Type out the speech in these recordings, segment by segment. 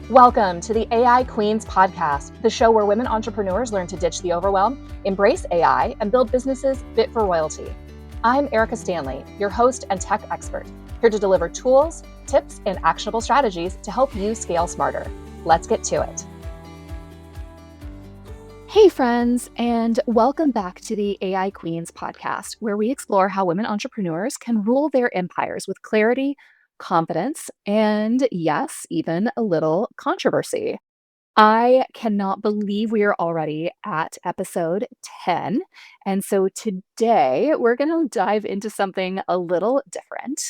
Welcome to the AI Queens podcast, the show where women entrepreneurs learn to ditch the overwhelm, embrace AI, and build businesses fit for royalty. I'm Erika Stanley, your host and tech expert, here to deliver tools, tips, and actionable strategies to help you scale smarter. Let's get to it. Hey friends, and welcome back to the AI Queens podcast, where we explore how women entrepreneurs can rule their empires with clarity, confidence, and yes, even a little controversy. I cannot believe we are already at episode 10. And so today we're going to dive into something a little different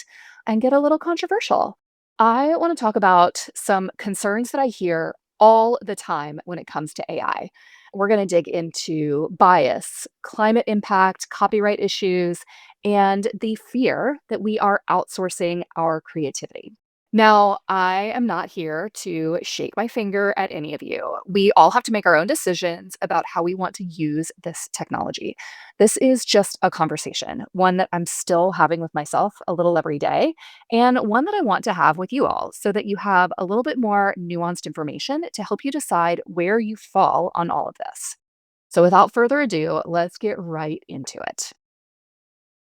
and get a little controversial. I want to talk about some concerns that I hear all the time when it comes to AI. We're going to dig into bias, climate impact, copyright issues, and the fear that we are outsourcing our creativity. Now, I am not here to shake my finger at any of you. We all have to make our own decisions about how we want to use this technology. This is just a conversation, one that I'm still having with myself a little every day, and one that I want to have with you all so that you have a little bit more nuanced information to help you decide where you fall on all of this. So, without further ado, let's get right into it.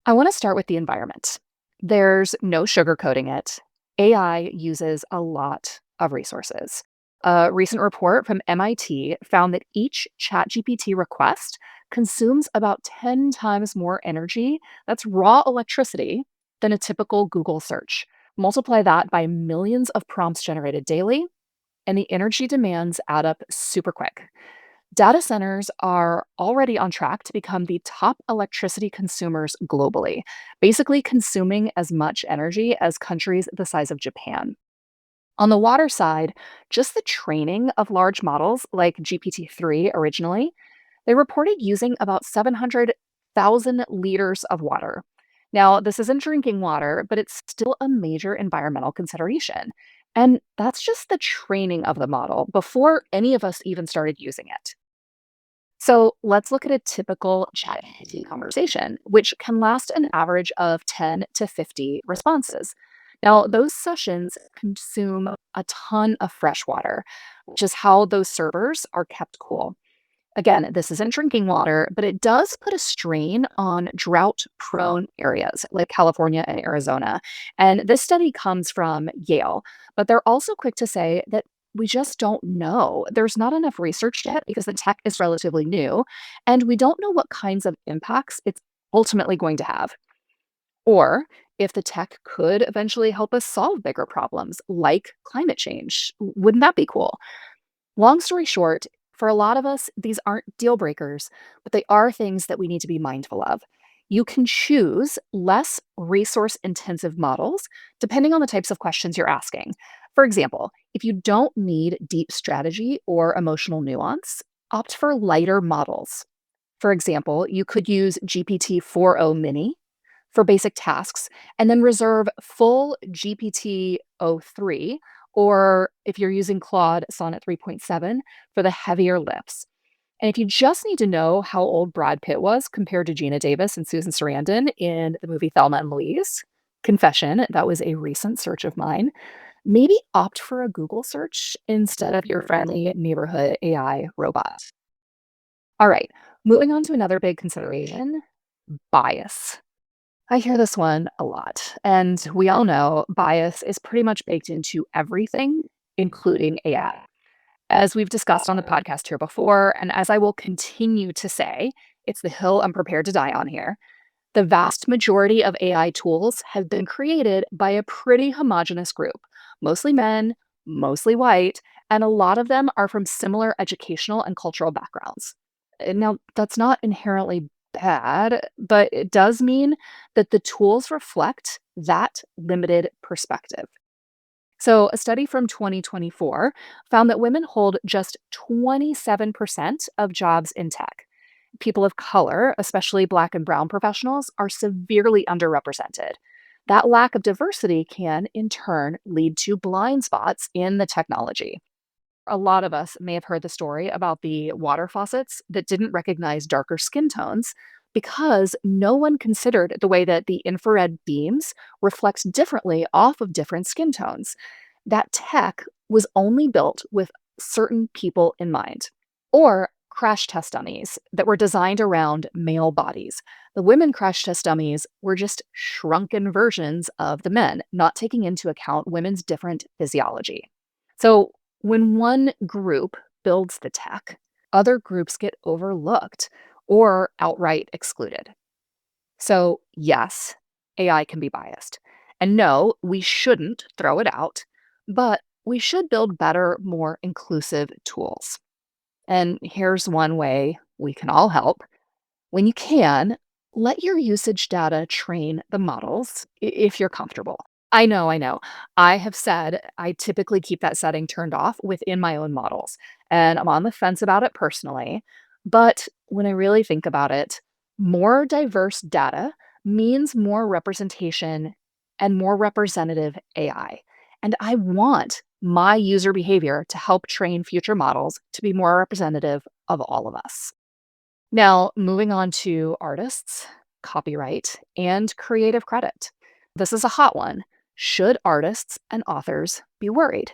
I want to start with the environment. There's no sugarcoating it. AI uses a lot of resources. A recent report from MIT found that each ChatGPT request consumes about 10 times more energy, that's raw electricity, than a typical Google search. Multiply that by millions of prompts generated daily, and the energy demands add up super quick. Data centers are already on track to become the top electricity consumers globally, basically consuming as much energy as countries the size of Japan. On the water side, just the training of large models like GPT-3 originally, they reported using about 700,000 liters of water. Now, this isn't drinking water, but it's still a major environmental consideration. And that's just the training of the model before any of us even started using it. So let's look at a typical ChatGPT conversation, which can last an average of 10 to 50 responses. Now, those sessions consume a ton of fresh water, which is how those servers are kept cool. Again, this isn't drinking water, but it does put a strain on drought prone areas like California and Arizona. And this study comes from Yale, but they're also quick to say that we just don't know. There's not enough research yet because the tech is relatively new, and we don't know what kinds of impacts it's ultimately going to have. Or if the tech could eventually help us solve bigger problems like climate change. Wouldn't that be cool? Long story short, for a lot of us, these aren't deal breakers, but they are things that we need to be mindful of. You can choose less resource intensive models depending on the types of questions you're asking. For example, if you don't need deep strategy or emotional nuance, opt for lighter models. For example, you could use GPT 4o Mini for basic tasks and then reserve full GPT 03, or if you're using Claude Sonnet 3.7 for the heavier lifts. And if you just need to know how old Brad Pitt was compared to Gina Davis and Susan Sarandon in the movie Thelma and Louise, confession, that was a recent search of mine, maybe opt for a Google search instead of your friendly neighborhood AI robot. All right, moving on to another big consideration, bias. I hear this one a lot, and we all know bias is pretty much baked into everything, including AI. As we've discussed on the podcast here before, and as I will continue to say, it's the hill I'm prepared to die on here. The vast majority of AI tools have been created by a pretty homogenous group, mostly men, mostly white, and a lot of them are from similar educational and cultural backgrounds. And now, that's not inherently bad, but it does mean that the tools reflect that limited perspective. So, a study from 2024 found that women hold just 27% of jobs in tech. People of color, especially Black and Brown professionals, are severely underrepresented. That lack of diversity can, in turn, lead to blind spots in the technology. A lot of us may have heard the story about the water faucets that didn't recognize darker skin tones because no one considered the way that the infrared beams reflect differently off of different skin tones. that tech was only built with certain people in mind. Or crash test dummies that were designed around male bodies. The women crash test dummies were just shrunken versions of the men, not taking into account women's different physiology. So when one group builds the tech, other groups get overlooked or outright excluded. So, yes, AI can be biased. And no, we shouldn't throw it out, but we should build better, more inclusive tools. And here's one way we can all help. When you can, let your usage data train the models if you're comfortable. I know. I have said I typically keep that setting turned off within my own models, and I'm on the fence about it personally. But when I really think about it, more diverse data means more representation and more representative AI. And I want my user behavior to help train future models to be more representative of all of us. Now, moving on to artists, copyright, and creative credit. This is a hot one. Should artists and authors be worried?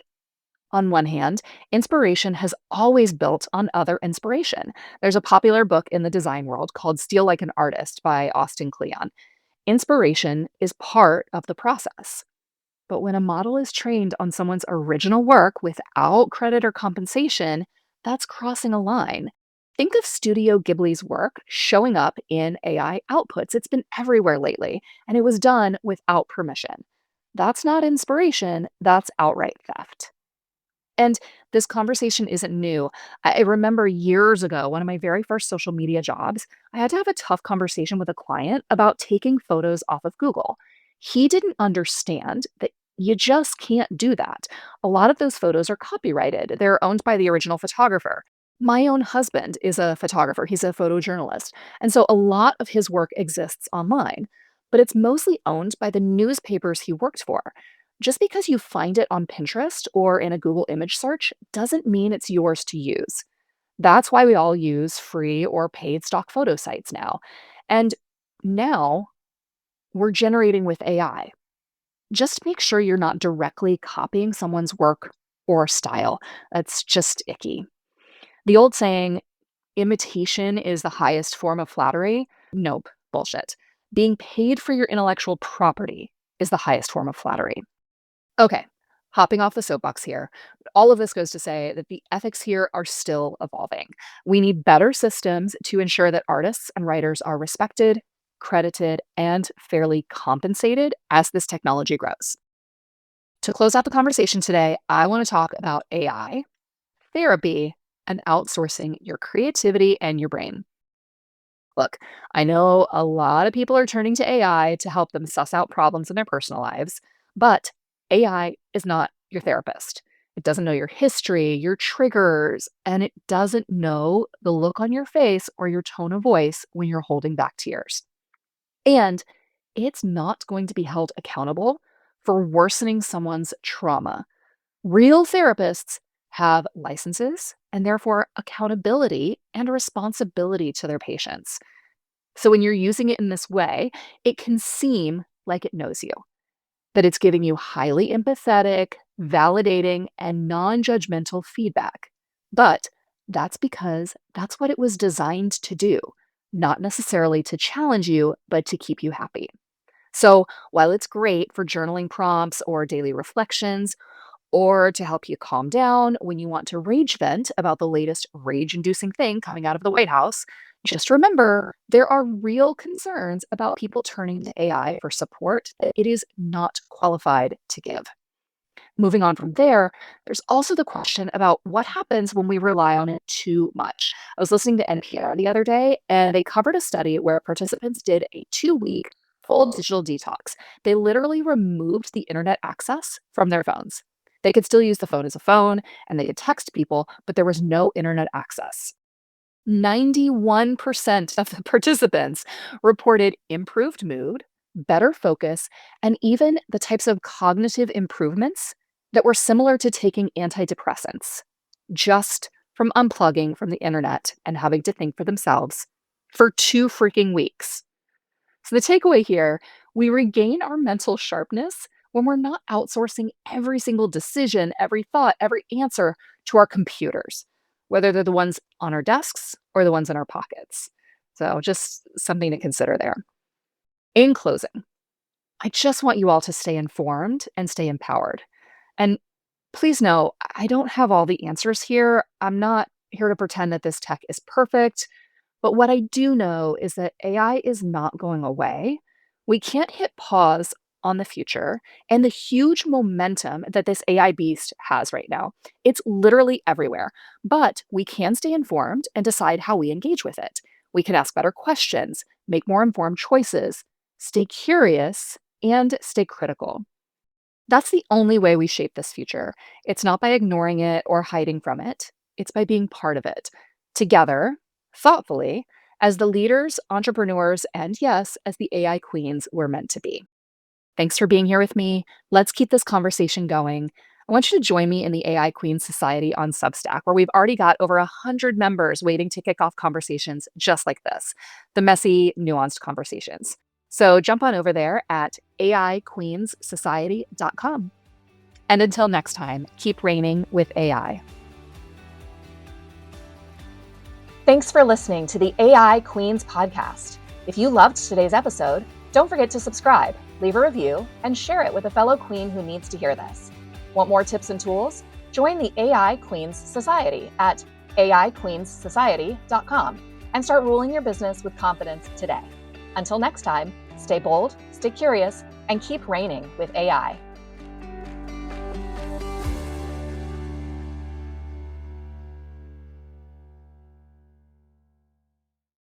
On one hand, inspiration has always built on other inspiration. There's a popular book in the design world called Steal Like an Artist by Austin Kleon. Inspiration is part of the process. But when a model is trained on someone's original work without credit or compensation, that's crossing a line. Think of Studio Ghibli's work showing up in AI outputs. It's been everywhere lately, and it was done without permission. That's not inspiration, that's outright theft. And this conversation isn't new. I remember years ago, one of my very first social media jobs, I had to have a tough conversation with a client about taking photos off of Google. He didn't understand that you just can't do that. A lot of those photos are copyrighted, they're owned by the original photographer. My own husband is a photographer, he's a photojournalist. And so a lot of his work exists online, but it's mostly owned by the newspapers he worked for. Just because you find it on Pinterest or in a Google image search doesn't mean it's yours to use. That's why we all use free or paid stock photo sites now. And now we're generating with AI. Just make sure you're not directly copying someone's work or style. That's just icky. The old saying, imitation is the highest form of flattery. Nope, bullshit. Being paid for your intellectual property is the highest form of flattery. Okay, hopping off the soapbox here. All of this goes to say that the ethics here are still evolving. We need better systems to ensure that artists and writers are respected, credited, and fairly compensated as this technology grows. To close out the conversation today, I want to talk about AI, therapy, and outsourcing your creativity and your brain. Look, I know a lot of people are turning to AI to help them suss out problems in their personal lives, but AI is not your therapist. It doesn't know your history, your triggers, and it doesn't know the look on your face or your tone of voice when you're holding back tears. And it's not going to be held accountable for worsening someone's trauma. Real therapists have licenses and therefore accountability and a responsibility to their patients. So when you're using it in this way, it can seem like it knows you, that it's giving you highly empathetic, validating, and non judgmental feedback. But that's because that's what it was designed to do, not necessarily to challenge you, but to keep you happy. So while it's great for journaling prompts or daily reflections, or to help you calm down when you want to rage vent about the latest rage inducing thing coming out of the White House, just remember there are real concerns about people turning to AI for support that it is not qualified to give. Moving on from there, there's also the question about what happens when we rely on it too much. I was listening to NPR the other day, and they covered a study where participants did a 2 week full digital detox. They literally removed the internet access from their phones. They could still use the phone as a phone and they could text people, but there was no internet access. 91% of the participants reported improved mood, better focus, and even the types of cognitive improvements that were similar to taking antidepressants, just from unplugging from the internet and having to think for themselves for 2 freaking weeks. So, the takeaway here, we regain our mental sharpness when we're not outsourcing every single decision, every thought, every answer to our computers, whether they're the ones on our desks or the ones in our pockets. So, just something to consider there. In closing, I just want you all to stay informed and stay empowered. And please know, I don't have all the answers here. I'm not here to pretend that this tech is perfect. But what I do know is that AI is not going away. We can't hit pause on the future and the huge momentum that this AI beast has right now. It's literally everywhere. But we can stay informed and decide how we engage with it. We can ask better questions, make more informed choices, stay curious, and stay critical. That's the only way we shape this future. It's not by ignoring it or hiding from it, it's by being part of it. Together, thoughtfully, as the leaders, entrepreneurs, and yes, as the AI queens we're meant to be. Thanks for being here with me. Let's keep this conversation going. I want you to join me in the AI Queens Society on Substack, where we've already got over 100 members waiting to kick off conversations just like this, the messy, nuanced conversations. So jump on over there at aiqueensociety.com. And until next time, keep reigning with AI. Thanks for listening to the AI Queens podcast. If you loved today's episode, don't forget to subscribe, leave a review, and share it with a fellow queen who needs to hear this. Want more tips and tools? Join the AI Queens Society at aiqueensociety.com and start ruling your business with confidence today. Until next time, stay bold, stay curious, and keep reigning with AI.